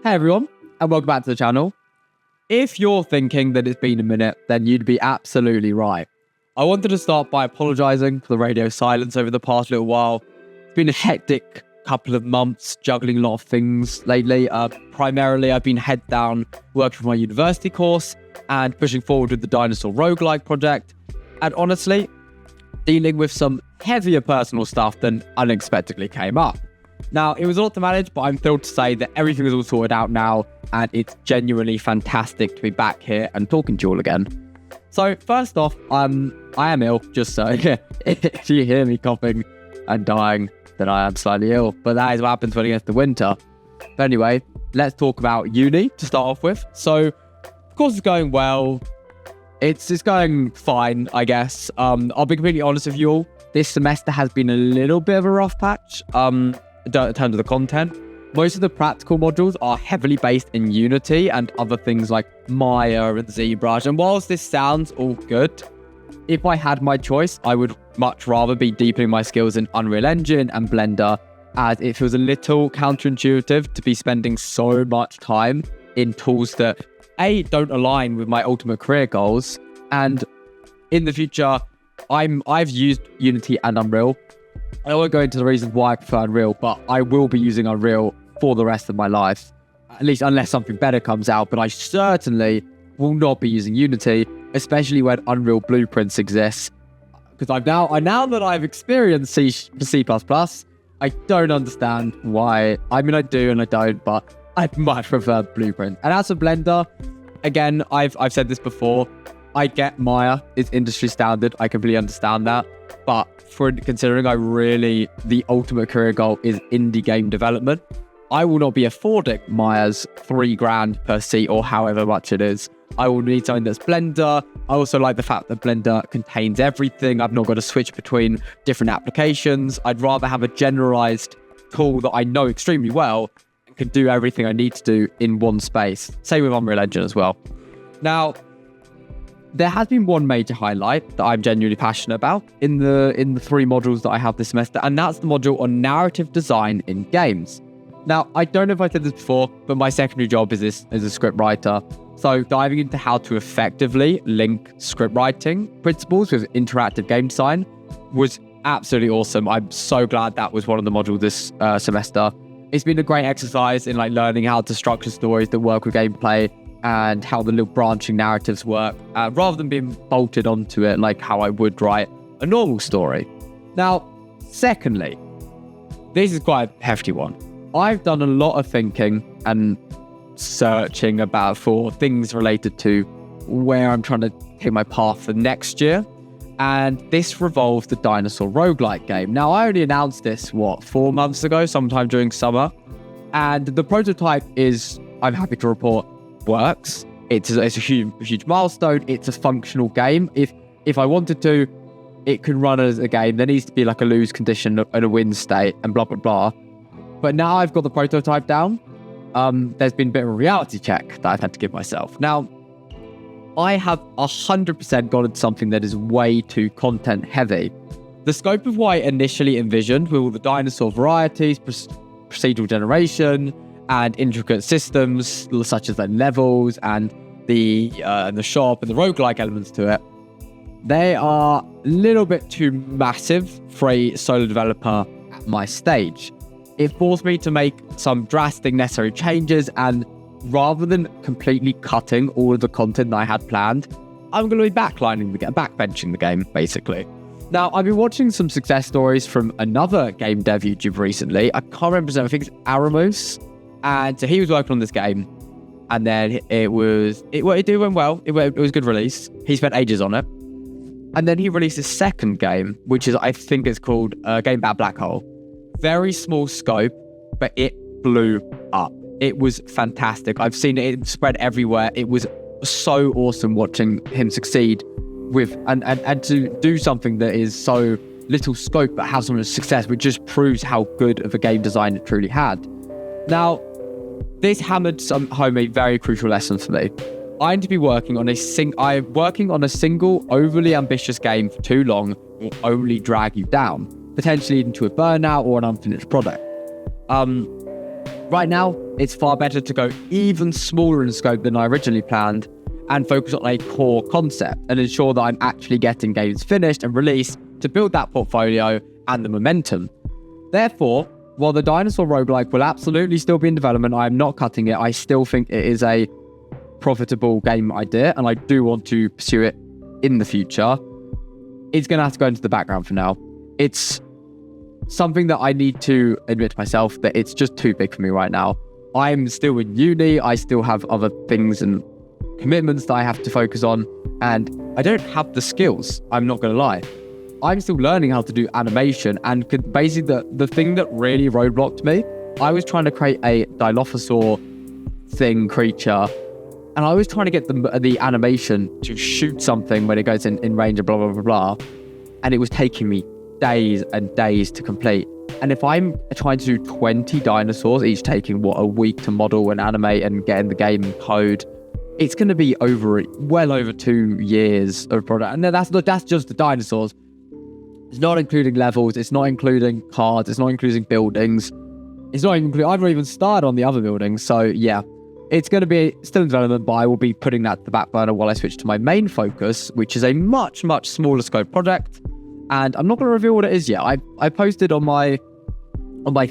Hey everyone, and welcome back to the channel. If you're thinking that it's been a minute, then you'd be absolutely right. I wanted to start by apologising for the radio silence over the past little while. It's been a hectic couple of months, juggling a lot of things lately. Primarily, I've been head down working for my university course and pushing forward with the dinosaur roguelike project. And honestly, dealing with some heavier personal stuff than unexpectedly came up. Now, it was a lot to manage, but I'm thrilled to say that everything is all sorted out now, and it's genuinely fantastic to be back here and talking to you all again. So, first off, I am ill, just so if you hear me coughing and dying, then I am slightly ill. But that is what happens when it gets to winter. But anyway, let's talk about uni to start off with. So, of course, it's going well. It's going fine, I guess. I'll be completely honest with you all. This semester has been a little bit of a rough patch. In terms of the content, most of the practical modules are heavily based in Unity and other things like Maya and ZBrush. And whilst this sounds all good, if I had my choice, I would much rather be deepening my skills in Unreal Engine and Blender, as it feels a little counterintuitive to be spending so much time in tools that A, don't align with my ultimate career goals, and in the future, I've used Unity and Unreal. I won't go into the reasons why I prefer Unreal, but I will be using Unreal for the rest of my life, at least unless something better comes out. But I certainly will not be using Unity, especially when Unreal Blueprints exists. Because now that I've experienced C++, I don't understand why. I mean, I do and I don't, but I much prefer Blueprint. And as for Blender, again, I've said this before. I get Maya is industry standard. I completely understand that. But considering the ultimate career goal is indie game development, I will not be affording Maya's $3,000 per seat or however much it is. I will need something that's Blender. I also like the fact that Blender contains everything. I've not got to switch between different applications. I'd rather have a generalized tool that I know extremely well and can do everything I need to do in one space. Same with Unreal Engine as well. Now, there has been one major highlight that I'm genuinely passionate about in the 3 modules that I have this semester, and that's the module on narrative design in games. Now, I don't know if I said this before, but my secondary job is a script writer. So diving into how to effectively link script writing principles with interactive game design was absolutely awesome. I'm so glad that was one of the modules this semester. It's been a great exercise in learning how to structure stories that work with gameplay and how the little branching narratives work, rather than being bolted onto it like how I would write a normal story. Now, secondly, this is quite a hefty one. I've done a lot of thinking and searching for things related to where I'm trying to take my path for next year, and this revolves the dinosaur roguelike game. Now, I only announced this, 4 months ago, sometime during summer, and the prototype is, I'm happy to report, works. It's a huge milestone. It's a functional game. If I wanted to, it could run as a game. There needs to be a lose condition and a win state and blah blah blah. But now I've got the prototype down. There's been a bit of a reality check that I've had to give myself. Now, I have 100% gone into something that is way too content heavy. The scope of what I initially envisioned with all the dinosaur varieties, procedural generation, and intricate systems such as the levels and the shop and the roguelike elements to it, they are a little bit too massive for a solo developer at my stage. It forced me to make some drastic necessary changes, and rather than completely cutting all of the content that I had planned, I'm going to be backbenching the game, basically. Now, I've been watching some success stories from another game dev YouTuber recently. I can't remember his name. I think it's Aramus. And so he was working on this game, and then it went well. It was a good release. He spent ages on it. And then he released his second game, which is, I think it's called Game About Black Hole. Very small scope, but it blew up. It was fantastic. I've seen it spread everywhere. It was so awesome watching him succeed with and to do something that is so little scope but has so much success, which just proves how good of a game design it truly had. Now, this hammered home a very crucial lesson for me. I need to be working on a single overly ambitious game for too long will only drag you down, potentially leading to a burnout or an unfinished product. Right now, it's far better to go even smaller in scope than I originally planned and focus on a core concept and ensure that I'm actually getting games finished and released to build that portfolio and the momentum. Therefore, while the Dinosaur roguelike will absolutely still be in development, I am not cutting it. I still think it is a profitable game idea and I do want to pursue it in the future. It's going to have to go into the background for now. It's something that I need to admit to myself that it's just too big for me right now. I'm still in uni. I still have other things and commitments that I have to focus on, and I don't have the skills. I'm not going to lie. I'm still learning how to do animation, and basically the thing that really roadblocked me, I was trying to create a Dilophosaur creature, and I was trying to get the animation to shoot something when it goes in range and blah, blah, blah, blah. And it was taking me days and days to complete. And if I'm trying to do 20 dinosaurs, each taking, a week to model and animate and get in the game code, it's going to be well over 2 years of product. And that's just the dinosaurs. It's not including levels. It's not including cards. It's not including buildings. It's not even I've not even started on the other buildings. So yeah, it's going to be still in development, but I will be putting that to the back burner while I switch to my main focus, which is a much, much smaller scope project. And I'm not going to reveal what it is yet. I posted on my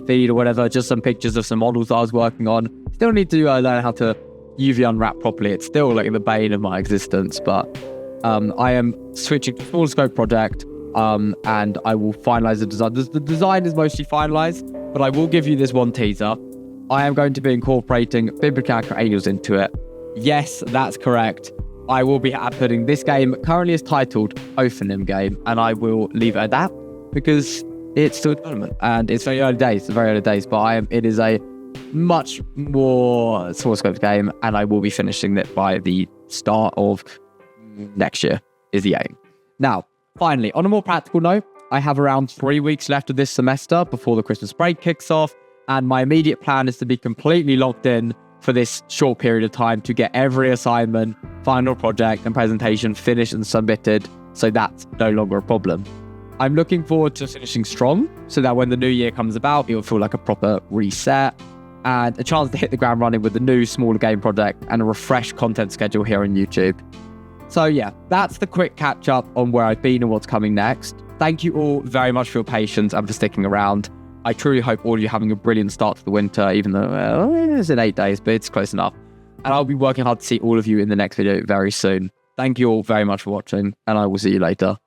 feed or whatever, just some pictures of some models I was working on. Still need to learn how to UV unwrap properly. It's still like the bane of my existence, but I am switching to a smaller scope project, and I will finalize the design. The design is mostly finalized, but I will give you this one teaser. I am going to be incorporating biblical angels into it. Yes, that's correct. I will be putting this game, currently is titled Ophanim game, and I will leave it at that because it's still development and it's very early days. But it is a much more small scope game, and I will be finishing it by the start of next year is the aim. Now, finally, on a more practical note, I have around 3 weeks left of this semester before the Christmas break kicks off, and my immediate plan is to be completely locked in for this short period of time to get every assignment, final project and presentation finished and submitted, so that's no longer a problem. I'm looking forward to finishing strong so that when the new year comes about, it'll feel like a proper reset and a chance to hit the ground running with a new smaller game project and a refreshed content schedule here on YouTube. So yeah, that's the quick catch up on where I've been and what's coming next. Thank you all very much for your patience and for sticking around. I truly hope all of you are having a brilliant start to the winter, even though it's in 8 days, but it's close enough. And I'll be working hard to see all of you in the next video very soon. Thank you all very much for watching, and I will see you later.